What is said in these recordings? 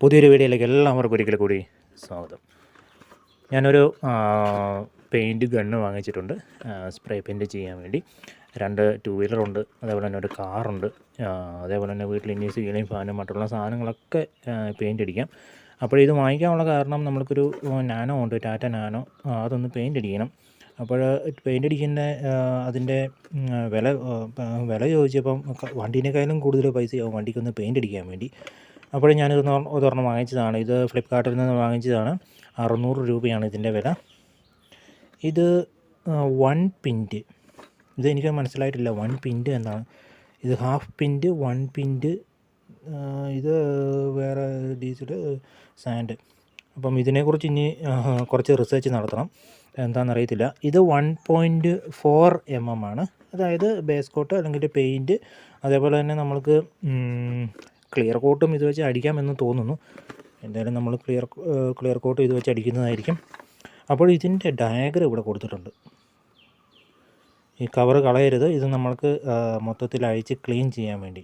പുതിയൊരു വീഡിയോയിലേക്ക് എല്ലാവർക്കും ഒരിക്കൽ കൂടി സ്വാഗതം. ഞാനൊരു പെയിൻറ്റ് ഗണ്ണ് വാങ്ങിച്ചിട്ടുണ്ട് സ്പ്രേ പെയിൻറ്റ് ചെയ്യാൻ വേണ്ടി. 2 ടൂ വീലറുണ്ട്, അതേപോലെ തന്നെ ഒരു കാറുണ്ട്, അതേപോലെ തന്നെ വീട്ടിൽ ഇനി സീലിംഗ് ഫാനും മറ്റുള്ള സാധനങ്ങളൊക്കെ പെയിൻ്റ് അടിക്കാം. അപ്പോൾ ഇത് വാങ്ങിക്കാനുള്ള കാരണം നമ്മൾക്കൊരു നാനോ ഉണ്ട്, ടാറ്റ നാനോ, അതൊന്ന് പെയിൻ്റ് അടിക്കണം. അപ്പോൾ പെയിൻ്റ് അടിക്കുന്ന അതിൻ്റെ വില ചോദിച്ചപ്പം വണ്ടീനേക്കാളും കൂടുതൽ പൈസയാവും വണ്ടിക്കൊന്ന് പെയിൻ്റ് അടിക്കാൻ വേണ്ടി. അപ്പോൾ ഒരെണ്ണം വാങ്ങിച്ചതാണ്. ഇത് ഫ്ലിപ്പ്കാർട്ടിൽ നിന്ന് വാങ്ങിച്ചതാണ്. 600 രൂപയാണ് ഇതിൻ്റെ വില. ഇത് 1 പിൻറ്റ്, ഇതെനിക്ക് മനസ്സിലായിട്ടില്ല 1 പിൻറ്റ് എന്നാണ്. ഇത് ഹാഫ് പിൻറ്റ്, 1 പിൻറ്റ്, ഇത് വേറെ ഡീസൽ, സാൻഡ്. അപ്പം ഇതിനെക്കുറിച്ച് ഇനി കുറച്ച് റിസർച്ച് നടത്തണം, എന്താണെന്നറിയത്തില്ല. ഇത് 1.4 mm ആണ്, അതായത് ബേസ് കോട്ട് അല്ലെങ്കിൽ പെയിൻറ്റ്. അതേപോലെ തന്നെ നമ്മൾക്ക് ക്ലിയർ കോട്ടും ഇത് വെച്ച് അടിക്കാമെന്ന് തോന്നുന്നു. എന്തായാലും നമ്മൾ ക്ലിയർ കോട്ട് ഇത് വെച്ച് അടിക്കുന്നതായിരിക്കും. അപ്പോൾ ഇതിൻ്റെ ഡയഗ്രം ഇവിടെ കൊടുത്തിട്ടുണ്ട്. ഈ കവർ കളയരുത്, ഇത് നമ്മൾക്ക് മൊത്തത്തിൽ അഴിച്ച് ക്ലീൻ ചെയ്യാൻ വേണ്ടി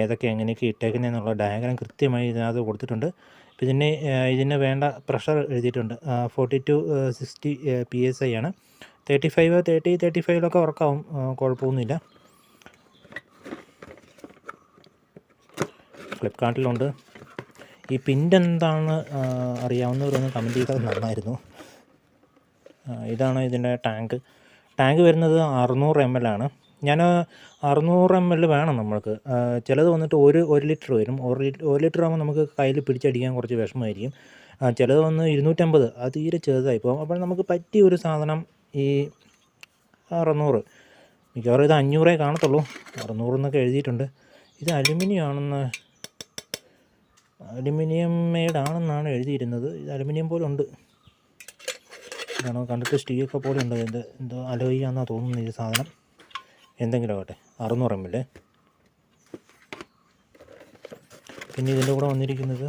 ഏതൊക്കെ എങ്ങനെയൊക്കെ ഇട്ടേക്കുന്നതെന്നുള്ള ഡയഗ്രം കൃത്യമായി ഇതിനകത്ത് കൊടുത്തിട്ടുണ്ട്. പിന്നെ ഇതിന് വേണ്ട പ്രഷർ എഴുതിയിട്ടുണ്ട്. 42-60 PSI ആണ്. 35-35 വർക്കാവും, കുഴപ്പമൊന്നുമില്ല. ഫ്ലിപ്പ്കാർട്ടിലുണ്ട്. ഈ പിൻറ്റ് എന്താണ് അറിയാവുന്നവരൊന്ന് കമൻറ്റ് ചെയ്താൽ നന്നായിരുന്നു. ഇതാണ് ഇതിൻ്റെ ടാങ്ക് വരുന്നത് 600 ml ആണ്. ഞാൻ 600 ml വേണം നമ്മൾക്ക്. ചിലത് വന്നിട്ട് 1 ലിറ്റർ വരും. 1 ലിറ്റർ ആകുമ്പോൾ നമുക്ക് കയ്യിൽ പിടിച്ചടിക്കാൻ കുറച്ച് വിഷമമായിരിക്കും. ചിലത് വന്ന് 250, അത് തീരെ ചെറുതായി പോകും. അപ്പോൾ നമുക്ക് പറ്റിയ ഒരു സാധനം ഈ 600, മിക്കവാറും ഇത് 500 കാണത്തുള്ളൂ. 600 എന്നൊക്കെ എഴുതിയിട്ടുണ്ട്. ഇത് അലുമിനിയം മെയ്ഡാണെന്നാണ് എഴുതിയിരുന്നത്. ഇത് അലുമിനിയം പോലെ ഉണ്ട്, കാരണം കണ്ടിട്ട് സ്റ്റീലൊക്കെ പോലെ ഉണ്ട്. എന്തോ അലോയിയാണെന്നാണ് തോന്നുന്നത് ഈ സാധനം. എന്തെങ്കിലും ആകട്ടെ, 600 ml. പിന്നെ ഇതിൻ്റെ കൂടെ വന്നിരിക്കുന്നത്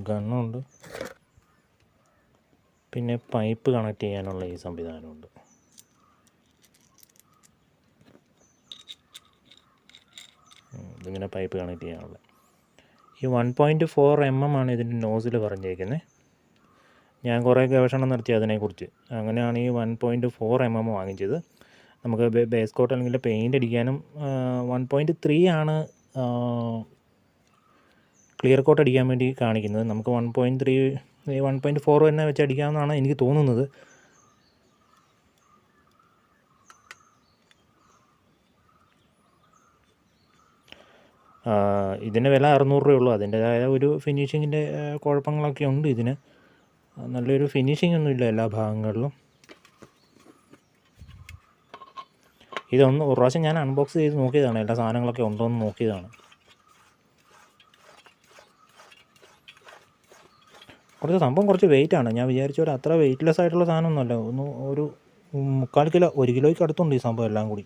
ഗണ്ണുണ്ട്, പിന്നെ പൈപ്പ് കണക്ട് ചെയ്യാനുള്ള ഈ സംവിധാനമുണ്ട്. ഇതിങ്ങനെ പൈപ്പ് കണക്ട് ചെയ്യാനുള്ള ഈ 1.4 mm ആണ് ഇതിൻ്റെ നോസിൽ പറഞ്ഞേക്കുന്നത്. ഞാൻ കുറേ ഗവേഷണം നടത്തി അതിനെക്കുറിച്ച്. അങ്ങനെയാണ് ഈ 1.4 mm വാങ്ങിച്ചത്. നമുക്ക് ബേസ് കോട്ട് അല്ലെങ്കിൽ പെയിൻ്റ് അടിക്കാനും 1.3 ആണ് ക്ലിയർ കോട്ട് അടിക്കാൻ വേണ്ടി കാണിക്കുന്നത്. നമുക്ക് 1.4 തന്നെ വെച്ച് അടിക്കാമെന്നാണ് എനിക്ക് തോന്നുന്നത്. ഇതിൻ്റെ വില 600 രൂപയുള്ളൂ. അതിൻ്റേതായ ഒരു ഫിനിഷിങ്ങിൻ്റെ കുഴപ്പങ്ങളൊക്കെ ഉണ്ട്. ഇതിന് നല്ലൊരു ഫിനിഷിംഗ് ഒന്നുമില്ല എല്ലാ ഭാഗങ്ങളിലും. ഒരു പ്രാവശ്യം ഞാൻ അൺബോക്സ് ചെയ്ത് നോക്കിയതാണ്, എല്ലാ സാധനങ്ങളൊക്കെ ഉണ്ടോ എന്ന് നോക്കിയതാണ്. കുറച്ച് വെയിറ്റാണ്. ഞാൻ വിചാരിച്ച ഒരു അത്ര വെയിറ്റ്ലെസ് ആയിട്ടുള്ള സാധനമൊന്നുമല്ല. ഒരു 3/4 കിലോ, 1 കിലോയ്ക്ക് അടുത്തുണ്ട് ഈ സംഭവം എല്ലാം കൂടി.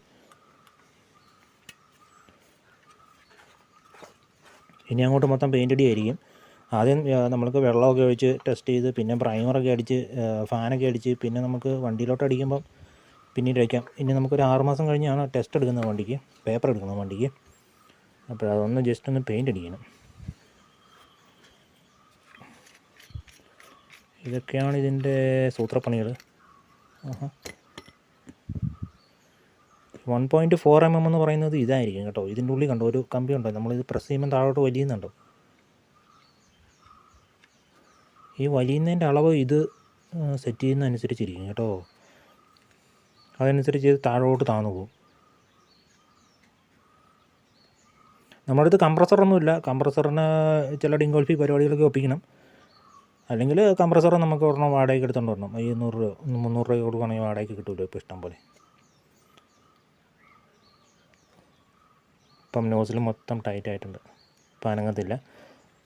ഇനി അങ്ങോട്ട് മൊത്തം പെയിൻ്റ് അടിയായിരിക്കും. ആദ്യം നമ്മൾക്ക് വെള്ളമൊക്കെ ഒഴിച്ച് ടെസ്റ്റ് ചെയ്ത്, പിന്നെ പ്രൈമറൊക്കെ അടിച്ച്, ഫാനൊക്കെ അടിച്ച്, പിന്നെ നമുക്ക് വണ്ടിയിലോട്ട് അടിക്കുമ്പം പിന്നീട് അടിക്കാം. ഇനി നമുക്കൊരു 6 മാസം കഴിഞ്ഞാണ് ടെസ്റ്റ് എടുക്കുന്നത് വണ്ടിക്ക്, പേപ്പർ എടുക്കുന്നത് വണ്ടിക്ക്. അപ്പോൾ അതൊന്ന് ജസ്റ്റ് ഒന്ന് പെയിൻ്റ് അടിക്കണം. ഇതൊക്കെയാണ് ഇതിൻ്റെ സൂത്രപ്പണികൾ. 1.4 mm എന്ന് പറയുന്നത് ഇതായിരിക്കും കേട്ടോ. ഇതിൻ്റെ ഉള്ളിൽ കണ്ടോ ഒരു കമ്പി ഉണ്ടോ, നമ്മളിത് പ്രസ് ചെയ്യുമ്പോൾ താഴോട്ട് വലിയുന്നുണ്ടോ. ഈ വലിയുന്നതിൻ്റെ അളവ് ഇത് സെറ്റ് ചെയ്യുന്നതനുസരിച്ചിരിക്കും കേട്ടോ. അതനുസരിച്ച് ഇത് താഴോട്ട് താന്നു പോകും. നമ്മുടെ അടുത്ത് കംപ്രസറൊന്നുമില്ല. കംപ്രസറിന് ചില ഡിങ്കോൾഫി പരിപാടികളൊക്കെ ഒപ്പിക്കണം. അല്ലെങ്കിൽ കംപ്രസർ നമുക്ക് ഒരെണ്ണം വാടകയ്ക്ക് എടുത്തുകൊണ്ട് വരണം. 200 രൂപ 300 രൂപ കൊടുക്കുകയാണെങ്കിൽ വാടകയ്ക്ക് കിട്ടുമല്ലോ ഇപ്പോൾ ഇഷ്ടം പോലെ. ഇപ്പം നോസിൽ മൊത്തം ടൈറ്റ് ആയിട്ടുണ്ട്, ഇപ്പം അനങ്ങത്തില്ല.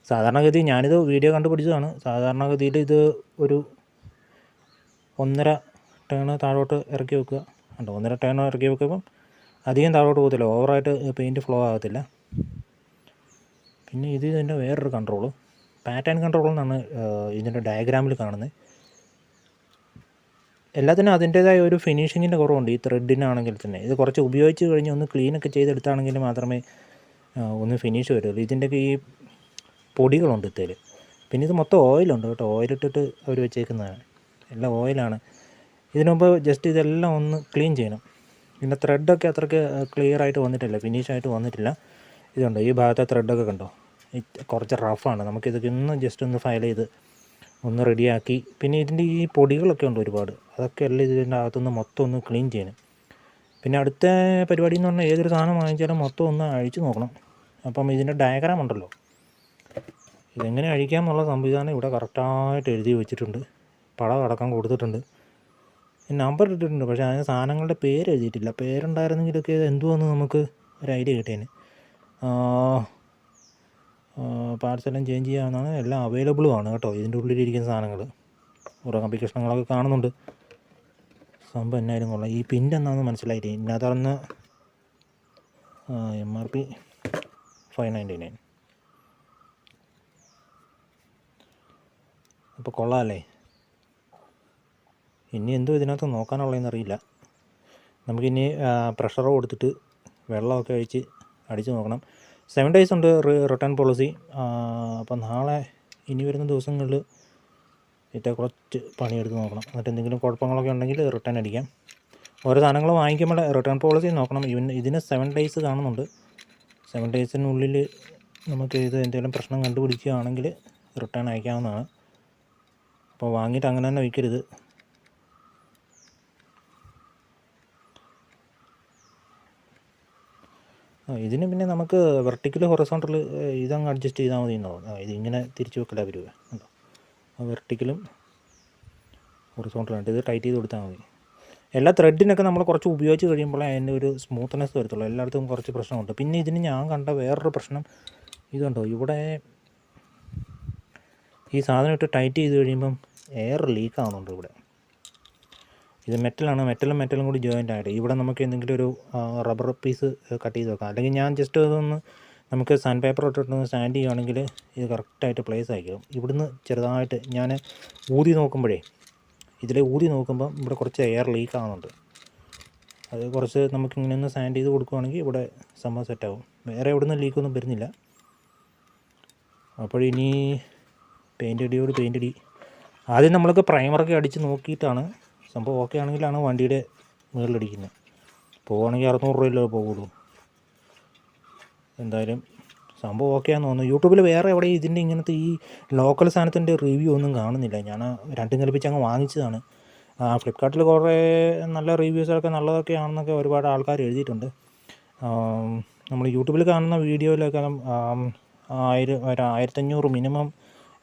സാധാരണഗതി ഞാനിത് വീഡിയോ കണ്ടുപിടിച്ചതാണ്. സാധാരണഗതിയിൽ ഇത് ഒരു 1.5 ടേൺ താഴോട്ട് ഇറക്കി വെക്കുക. 1.5 ടേൺ ഇറക്കി വെക്കുമ്പം അധികം താഴോട്ട് പോകത്തില്ല, ഓവറായിട്ട് പെയിൻറ്റ് ഫ്ലോ ആകത്തില്ല. പിന്നെ ഇതിൻ്റെ വേറൊരു കൺട്രോള്, പാറ്റേൺ കൺട്രോൾ എന്നാണ് ഇതിൻ്റെ ഡയഗ്രാമിൽ കാണുന്നത്. എല്ലാത്തിനും അതിൻ്റേതായ ഒരു ഫിനിഷിങ്ങിൻ്റെ കുറവുണ്ട്. ഈ ത്രെഡിനാണെങ്കിൽ തന്നെ ഇത് കുറച്ച് ഉപയോഗിച്ച് കഴിഞ്ഞ് ഒന്ന് ക്ലീനൊക്കെ ചെയ്തെടുത്താണെങ്കിൽ മാത്രമേ ഒന്ന് ഫിനിഷ് വരുള്ളൂ. ഇതിൻ്റെയൊക്കെ ഈ പൊടികളുണ്ട് ഇത്തേൽ. പിന്നെ ഇത് മൊത്തം ഓയിലുണ്ട് കേട്ടോ, ഓയിലിട്ടിട്ട് അവർ വെച്ചേക്കുന്നതാണ്, എല്ലാം ഓയിലാണ്. ഇതിനു മുമ്പ് ജസ്റ്റ് ഇതെല്ലാം ഒന്ന് ക്ലീൻ ചെയ്യണം. പിന്നെ ത്രെഡൊക്കെ അത്രയ്ക്ക് ക്ലിയറായിട്ട് വന്നിട്ടില്ല, ഫിനിഷായിട്ട് വന്നിട്ടില്ല. ഇതുണ്ട്, ഈ ഭാഗത്തെ ത്രെഡൊക്കെ കണ്ടോ, കുറച്ച് റഫാണ്. നമുക്കിതൊക്കെ ഒന്ന് ജസ്റ്റ് ഒന്ന് ഫയൽ ചെയ്ത് ഒന്ന് റെഡിയാക്കി, പിന്നെ ഇതിൻ്റെ ഈ പൊടികളൊക്കെ ഉണ്ട് ഒരുപാട്, അതൊക്കെ എല്ലാം ഇതിൻ്റെ അകത്തുനിന്ന് മൊത്തം ഒന്ന് ക്ലീൻ ചെയ്യണം. പിന്നെ അടുത്ത പരിപാടി എന്ന് പറഞ്ഞാൽ ഏതൊരു സാധനം വാങ്ങിച്ചാലും മൊത്തം ഒന്ന് അഴിച്ചു നോക്കണം. അപ്പം ഇതിൻ്റെ ഡയഗ്രാം ഉണ്ടല്ലോ, ഇതെങ്ങനെ അഴിക്കാം എന്നുള്ള സംവിധാനം ഇവിടെ കറക്റ്റായിട്ട് എഴുതി വെച്ചിട്ടുണ്ട്, പടം അടക്കം കൊടുത്തിട്ടുണ്ട്, നമ്പർ ഇട്ടിട്ടുണ്ട്. പക്ഷേ അതിന് സാധനങ്ങളുടെ പേര് എഴുതിയിട്ടില്ല. പേരുണ്ടായിരുന്നെങ്കിലൊക്കെ എന്തുവാന്ന് നമുക്ക് ഒരു ഐഡിയ കിട്ടിയേനെ. പാർട്സെല്ലാം ചേഞ്ച് ചെയ്യാവുന്നതാണ്, എല്ലാം അവൈലബിളും ആണ് കേട്ടോ ഇതിൻ്റെ ഉള്ളിലിരിക്കുന്ന സാധനങ്ങൾ. ഓരോ കമ്പി കഷ്ണങ്ങളൊക്കെ കാണുന്നുണ്ട്. സംഭവം എന്നായാലും കൊള്ളാം. ഈ പിൻ്റെ എന്നാന്ന് മനസ്സിലായിട്ടേ ഇതിനകത്തുറന്ന് MRP 599. അപ്പോൾ കൊള്ളാമല്ലേ. ഇനി എന്തോ ഇതിനകത്ത് നോക്കാനുള്ളതെന്ന് അറിയില്ല. നമുക്കിനി പ്രഷർ കൊടുത്തിട്ട് വെള്ളമൊക്കെ ഒഴിച്ച് അടിച്ച് നോക്കണം. 7 days ഉണ്ട് റിട്ടേൺ പോളിസി. അപ്പം നാളെ ഇനി വരുന്ന ദിവസങ്ങളിൽ ഇതിൻ്റെ കുറച്ച് പണിയെടുത്ത് നോക്കണം. എന്നിട്ട് എന്തെങ്കിലും കുഴപ്പങ്ങളൊക്കെ ഉണ്ടെങ്കിൽ റിട്ടേൺ അടിക്കാം. ഓരോ സാധനങ്ങൾ വാങ്ങിക്കുമ്പോൾ റിട്ടേൺ പോളിസി നോക്കണം. ഇതിന് 7 days കാണുന്നുണ്ട്. 7 daysനുള്ളിൽ നമുക്ക് ഇത് എന്തെങ്കിലും പ്രശ്നം കണ്ടുപിടിക്കുകയാണെങ്കിൽ റിട്ടേൺ അയക്കാവുന്നതാണ്. അപ്പോൾ വാങ്ങിയിട്ട് അങ്ങനെ തന്നെ വയ്ക്കരുത്. ഇതിന് പിന്നെ നമുക്ക് വെർട്ടിക്കൽ ഹൊറിസോണ്ടൽ ഇതങ്ങ് അഡ്ജസ്റ്റ് ചെയ്താൽ മതി എന്നാവും. ഇതിങ്ങനെ തിരിച്ച് വെക്കല വരുക ഉണ്ടോ, വെർട്ടിക്കലും ഹൊറിസോണ്ടലായിട്ട് ഇത് ടൈറ്റ് ചെയ്ത് കൊടുത്താൽ മതി. എല്ലാ ത്രെഡിനൊക്കെ നമ്മൾ കുറച്ച് ഉപയോഗിച്ച് കഴിയുമ്പോൾ അതിൻ്റെ ഒരു സ്മൂത്ത്നെസ് വരത്തുള്ളൂ. എല്ലായിടത്തും കുറച്ച് പ്രശ്നമുണ്ട്. പിന്നെ ഇതിന് ഞാൻ കണ്ട വേറൊരു പ്രശ്നം ഇതുണ്ടോ, ഇവിടെ ഈ സാധനം ഇട്ട് ടൈറ്റ് ചെയ്ത് കഴിയുമ്പം എയർ ലീക്ക് ആവുന്നുണ്ട് ഇവിടെ. ഇത് മെറ്റലാണ്, മെറ്റലും കൂടി ജോയിൻ്റ് ആയിട്ട് ഇവിടെ നമുക്ക് എന്തെങ്കിലും ഒരു റബ്ബർ പീസ് കട്ട് ചെയ്ത് വെക്കാം. അല്ലെങ്കിൽ ഞാൻ ജസ്റ്റ് അതൊന്ന് നമുക്ക് സാൻഡ് പേപ്പർ ഇട്ടിട്ടൊന്ന് സ്റ്റാൻഡ് ചെയ്യുകയാണെങ്കിൽ ഇത് കറക്റ്റായിട്ട് പ്ലേസ് ആയിരിക്കും. ഇവിടുന്ന് ചെറുതായിട്ട് ഞാൻ ഊതി നോക്കുമ്പോഴേ, ഇതിലെ ഊതി നോക്കുമ്പം ഇവിടെ കുറച്ച് എയർ ലീക്ക് ആവുന്നുണ്ട്. അത് കുറച്ച് നമുക്കിങ്ങനെ ഒന്ന് സാൻഡ് ചെയ്ത് കൊടുക്കുകയാണെങ്കിൽ ഇവിടെ സംഭവം സെറ്റാവും. വേറെ എവിടെ നിന്ന് ലീക്കൊന്നും വരുന്നില്ല. അപ്പോഴിനി പെയിൻ്റ് അടി ആദ്യം നമ്മളൊക്കെ പ്രൈമറൊക്കെ അടിച്ച് നോക്കിയിട്ടാണ് സംഭവം ഓക്കെ ആണെങ്കിലാണ് വണ്ടിയുടെ മുകളിലടിക്കുന്നത്. പോകുകയാണെങ്കിൽ 600 രൂപയല്ലേ പോകുള്ളൂ. എന്തായാലും സംഭവം ഓക്കെ ആണെന്ന് തോന്നുന്നു. യൂട്യൂബിൽ വേറെ എവിടെ ഇതിൻ്റെ ഇങ്ങനത്തെ ഈ ലോക്കൽ സാധനത്തിൻ്റെ റിവ്യൂ ഒന്നും കാണുന്നില്ല. ഞാൻ രണ്ടും കൽപ്പിച്ച് അങ്ങ് വാങ്ങിച്ചതാണ്. ഫ്ലിപ്കാർട്ടിൽ കുറേ നല്ല റിവ്യൂസൊക്കെ നല്ലതൊക്കെ ആണെന്നൊക്കെ ഒരുപാട് ആൾക്കാർ എഴുതിയിട്ടുണ്ട്. നമ്മൾ യൂട്യൂബിൽ കാണുന്ന വീഡിയോയിലൊക്കെ 1500 മിനിമം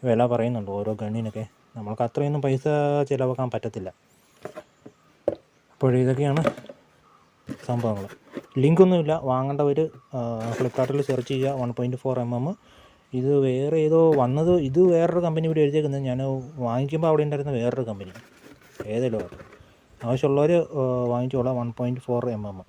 വില പറയുന്നുണ്ട് ഓരോ ഗണ്ണിനൊക്കെ. നമ്മൾക്ക് അത്രയൊന്നും പൈസ ചിലവാക്കാൻ പറ്റത്തില്ല. അപ്പോൾ ഇതൊക്കെയാണ് സംഭവങ്ങൾ. ലിങ്കൊന്നുമില്ല, വാങ്ങേണ്ടവർ ഫ്ലിപ്കാർട്ടിൽ സെർച്ച് ചെയ്യുക. 1.4 mm. ഇത് വേറെ ഏതോ വന്നത്, ഇത് വേറൊരു കമ്പനി ഇവിടെ എഴുതിയേക്കുന്നത്. ഞാൻ വാങ്ങിക്കുമ്പോൾ അവിടെ ഉണ്ടായിരുന്ന വേറൊരു കമ്പനി, ഏതെങ്കിലും ആവശ്യമുള്ളവർ വാങ്ങിച്ചോളാം. 1.4 mm.